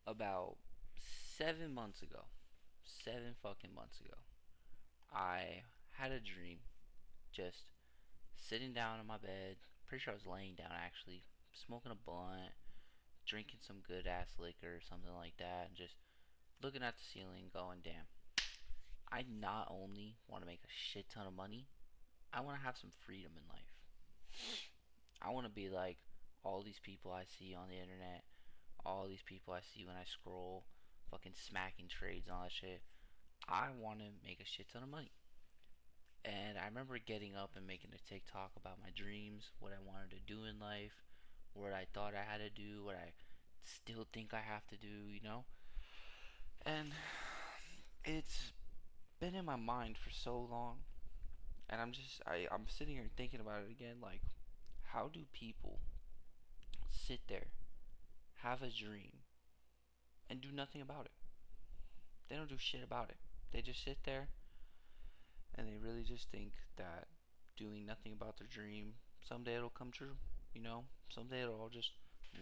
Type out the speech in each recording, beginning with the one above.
About 7 months ago, 7 fucking months ago, I had a dream just sitting down in my bed. Pretty sure I was laying down actually, smoking a blunt, drinking some good ass liquor or something like that, and just looking at the ceiling going, damn, I not only want to make a shit ton of money, I want to have some freedom in life. I want to be like all these people I see on the internet, all these people I see when I scroll, fucking smacking trades and all that shit. I want to make a shit ton of money. And I remember getting up and making a TikTok about my dreams, what I wanted to do in life, what I thought I had to do, what I still think I have to do. And it's been in my mind for so long, and I'm sitting here thinking about it again. Like, how do people sit there, have a dream, and do nothing about it? They don't do shit about it. They just sit there and they really just think that doing nothing about their dream, someday it'll come true. Someday it'll all just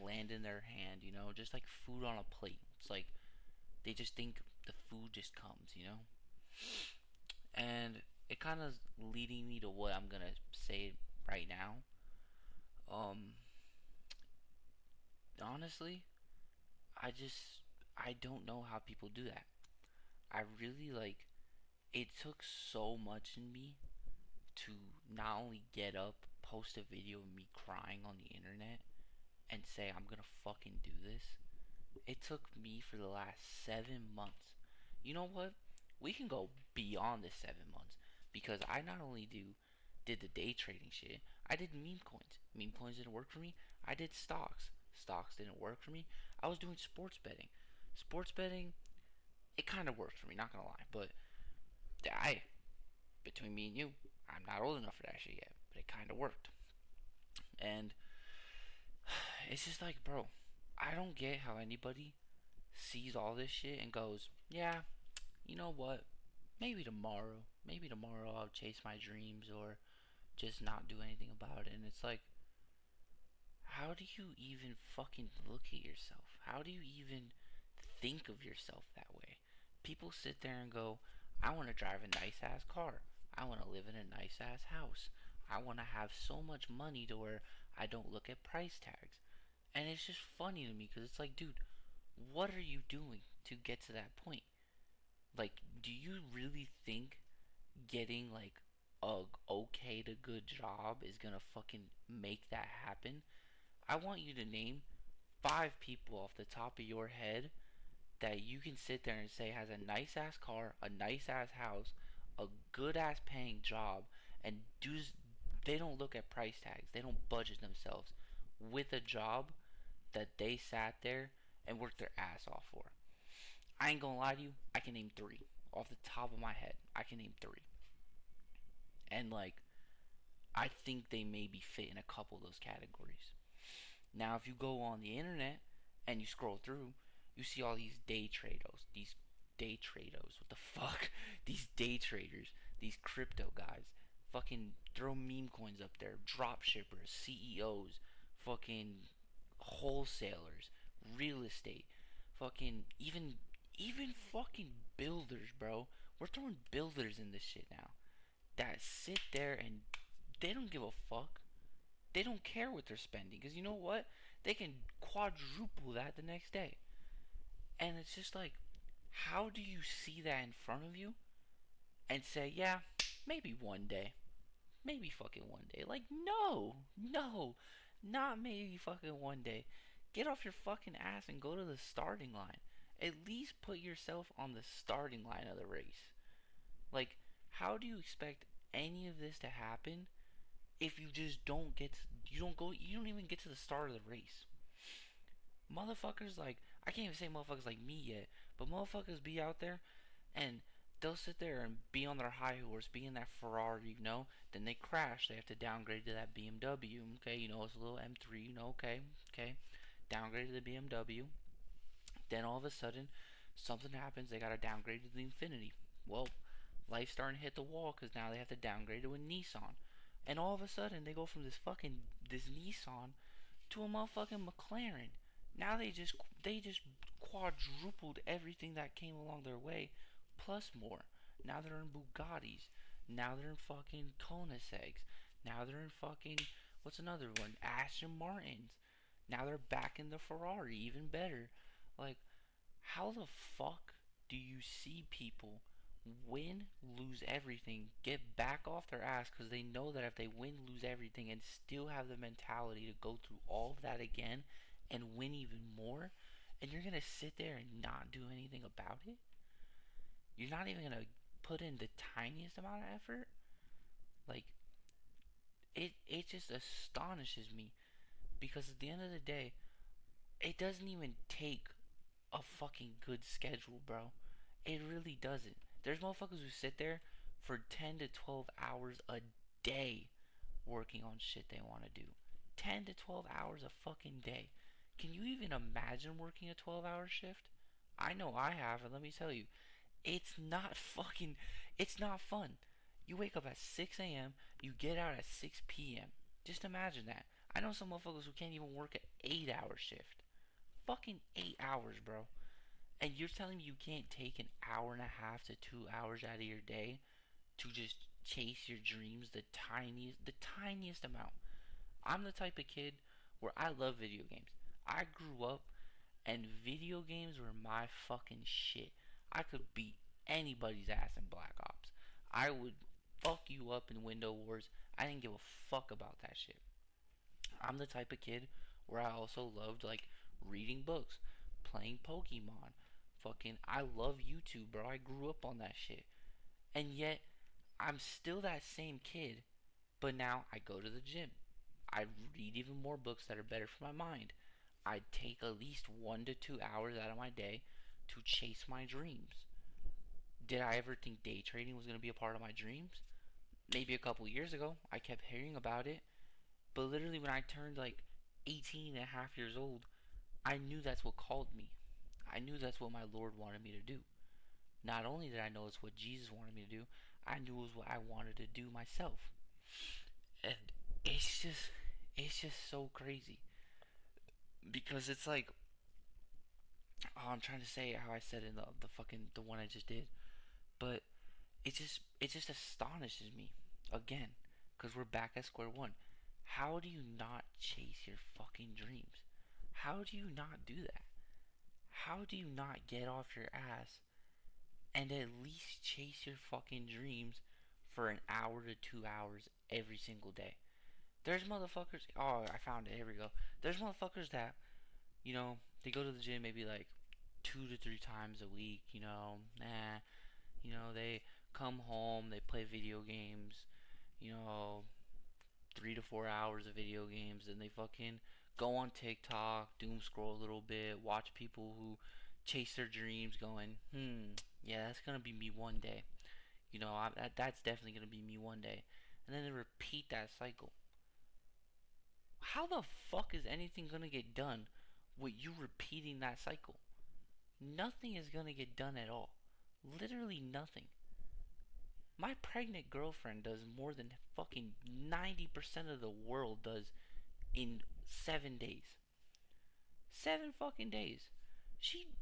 land in their hand, just like food on a plate. It's like they just think the food just comes. And it kind of leading me to what I'm gonna say right now. Um, Honestly, I don't know how people do that. I really like. It took so much in me to not only get up, post a video of me crying on the internet, and say I'm gonna fucking do this. It took me for the last 7 months. You know what? We can go beyond this 7 months because I not only did the day trading shit, I did meme coins. Meme coins didn't work for me. I did stocks. Stocks didn't work for me. I was doing sports betting. Sports betting, it kind of worked for me, not gonna lie. But I, between me and you, I'm not old enough for that shit yet. But it kind of worked. And it's just like, bro, I don't get how anybody sees all this shit and goes, yeah, you know what? Maybe tomorrow I'll chase my dreams or just not do anything about it. And it's like, how do you even fucking look at yourself? How do you even think of yourself that way? People sit there and go, I want to drive a nice ass car. I want to live in a nice ass house. I want to have so much money to where I don't look at price tags. And it's just funny to me because it's like, dude, what are you doing to get to that point? Like, do you really think getting like a okay to good job is gonna fucking make that happen? I want you to name 5 people off the top of your head that you can sit there and say has a nice ass car, a nice ass house, a good ass paying job, and they don't look at price tags. They don't budget themselves with a job that they sat there and worked their ass off for. I ain't gonna lie to you, I can name 3. Off the top of my head, I can name 3. And like, I think they maybe fit in a couple of those categories. Now, if you go on the internet and you scroll through, you see all these day trados, what the fuck? These day traders, these crypto guys, fucking throw meme coins up there, drop shippers, CEOs, fucking wholesalers, real estate, fucking even fucking builders, bro. We're throwing builders in this shit now that sit there and they don't give a fuck. They don't care what they're spending because you know what? They can quadruple that the next day. And it's just like, how do you see that in front of you and say, yeah, maybe one day? Maybe fucking one day. Like, no, no, not maybe fucking one day. Get off your fucking ass and go to the starting line. At least put yourself on the starting line of the race. Like, how do you expect any of this to happen if you just don't you don't even get to the start of the race? Motherfuckers like, I can't even say motherfuckers like me yet, but motherfuckers be out there and they'll sit there and be on their high horse, be in that Ferrari, then they crash, they have to downgrade to that BMW, okay, it's a little M3, okay, downgrade to the BMW, then all of a sudden, something happens, they gotta downgrade to the Infinity. Well, life's starting to hit the wall because now they have to downgrade to a Nissan. And all of a sudden, they go from this Nissan to a motherfucking McLaren. Now they just quadrupled everything that came along their way, plus more. Now they're in Bugattis. Now they're in fucking Koenigseggs. Now they're in fucking what's another one? Aston Martins. Now they're back in the Ferrari, even better. Like, how the fuck do you see people win, lose everything, get back off their ass because they know that if they win, lose everything, and still have the mentality to go through all of that again and win even more? And you're gonna sit there and not do anything about it? You're not even gonna put in the tiniest amount of effort? Like, it just astonishes me because at the end of the day, it doesn't even take a fucking good schedule, bro. It really doesn't. There's motherfuckers who sit there for 10 to 12 hours a day working on shit they want to do. 10 to 12 hours a fucking day. Can you even imagine working a 12-hour shift? I know I have, and let me tell you, it's not fucking, it's not fun. You wake up at 6 a.m., you get out at 6 p.m. Just imagine that. I know some motherfuckers who can't even work an 8-hour shift. Fucking 8 hours, bro. And you're telling me you can't take an hour and a half to 2 hours out of your day to just chase your dreams the tiniest amount. I'm the type of kid where I love video games. I grew up and video games were my fucking shit. I could beat anybody's ass in Black Ops. I would fuck you up in Window Wars. I didn't give a fuck about that shit. I'm the type of kid where I also loved like reading books, playing Pokemon. Fucking I love YouTube, bro. I grew up on that shit. And yet I'm still that same kid, but now I go to the gym. I read even more books that are better for my mind. I take at least 1 to 2 hours out of my day to chase my dreams. Did I ever think day trading was going to be a part of my dreams? Maybe a couple years ago. I kept hearing about it. But literally, when I turned like 18 and a half years old, I knew that's what called me. I knew that's what my Lord wanted me to do. Not only did I know it's what Jesus wanted me to do, I knew it was what I wanted to do myself. And it's just so crazy because it's like, oh, I'm trying to say how I said in the fucking the one I just did, but it just astonishes me again because we're back at square one. How do you not chase your fucking dreams? How do you not do that? How do you not get off your ass and at least chase your fucking dreams for an hour to 2 hours every single day? There's motherfuckers. Oh, I found it. Here we go. There's motherfuckers that, they go to the gym maybe like 2 to 3 times a week. They come home, they play video games, you know, 3 to 4 hours of video games, and they fucking go on TikTok, doom scroll a little bit, watch people who chase their dreams, going, yeah, that's gonna be me one day. That's definitely gonna be me one day, and then they repeat that cycle. How the fuck is anything gonna get done with you repeating that cycle? Nothing is gonna get done at all. Literally nothing. My pregnant girlfriend does more than fucking 90% of the world does in 7 days. 7 fucking days.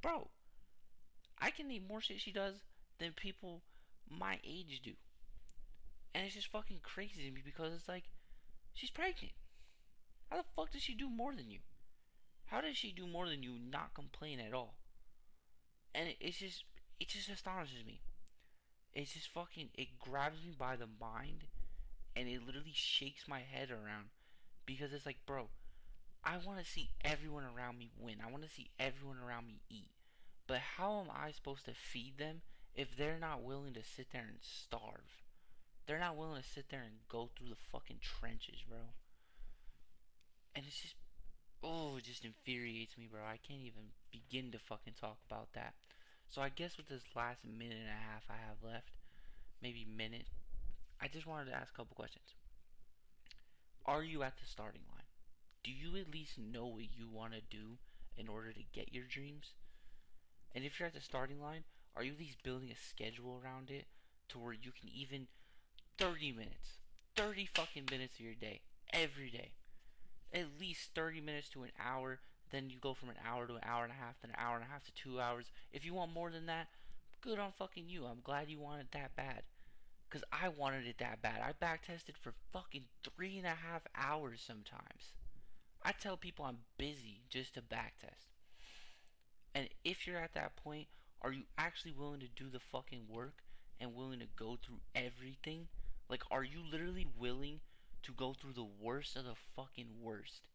Bro, I can name more shit she does than people my age do. And it's just fucking crazy to me because it's like, she's pregnant. How the fuck does she do more than you? How does she do more than you not complain at all? And it just astonishes me. It's just fucking, it grabs me by the mind and it literally shakes my head around because it's like, bro, I want to see everyone around me win. I want to see everyone around me eat. But how am I supposed to feed them if they're not willing to sit there and starve? They're not willing to sit there and go through the fucking trenches, bro. And it's just, oh, it just infuriates me, bro. I can't even begin to fucking talk about that. So I guess with this last minute and a half I have left, maybe minute, I just wanted to ask a couple questions. Are you at the starting line? Do you at least know what you want to do in order to get your dreams? And if you're at the starting line, are you at least building a schedule around it to where you can even 30 minutes, 30 fucking minutes of your day, every day, at least 30 minutes to an hour Then you go from an hour to an hour and a half, then an hour and a half to 2 hours. If you want more than that, good on fucking you. I'm glad you want it that bad. Because I wanted it that bad. I backtested for fucking 3.5 hours sometimes. I tell people I'm busy just to backtest. And if you're at that point, are you actually willing to do the fucking work and willing to go through everything? Like, are you literally willing to go through the worst of the fucking worst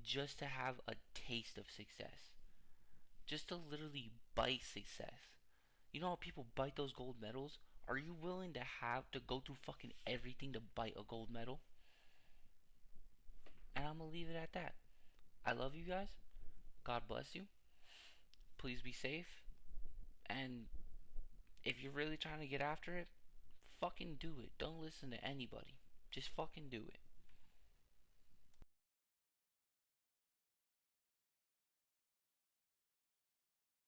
just to have a taste of success? Just to literally bite success. You know how people bite those gold medals? Are you willing to have to go through fucking everything to bite a gold medal? And I'm gonna leave it at that. I love you guys. God bless you. Please be safe. And if you're really trying to get after it, fucking do it. Don't listen to anybody. Just fucking do it.